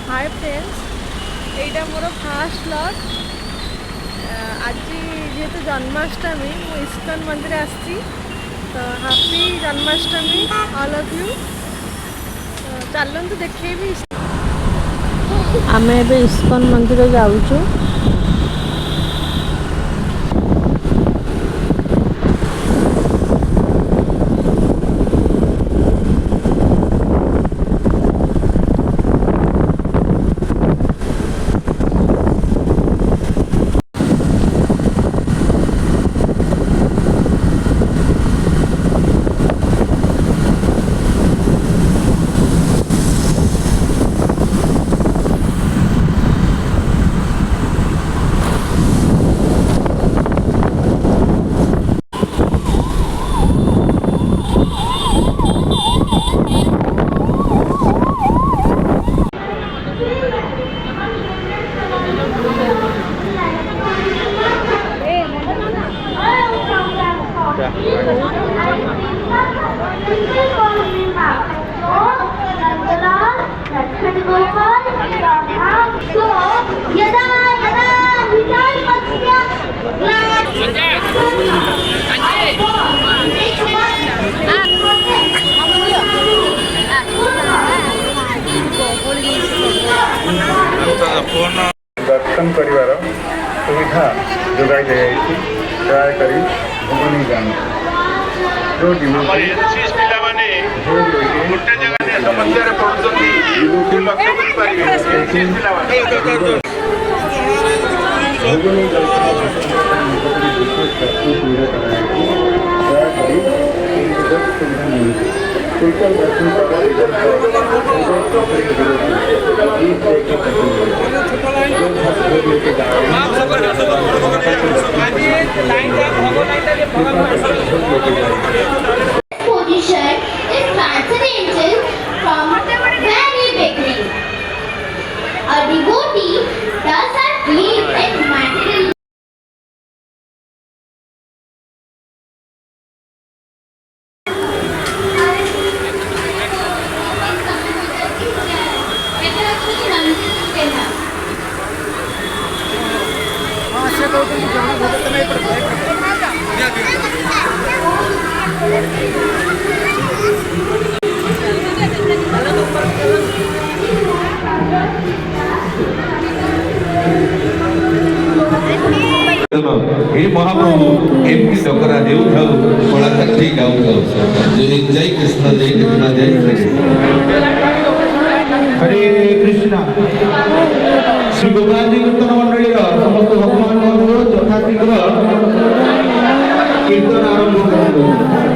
Hi friends, एटा मोर fast vlog. आज जेहेतु जन्माष्टमी मु इस्कन मंदिर आसी, तो happy Janmashtami all of you. चलतु देखेबी। आम ए इस्कन मंदिर जाऊँ। दर्शन कर सुविधा जोगाई दयाकर घुमनी जान जो position is transcendental from very beginning. A devotee does not believe in material. हे महाप्रभु एमती डकरा देउ थाउ कलाकारी गाउ थाउ जय कृष्ण जय कृष्ण जय कृष्ण। हरे कृष्ण। श्री गोपालजी कीर्तन मंडली समस्त भगवान अनुरोध यथाशीघ्र कीर्तन आरंभ करूँ।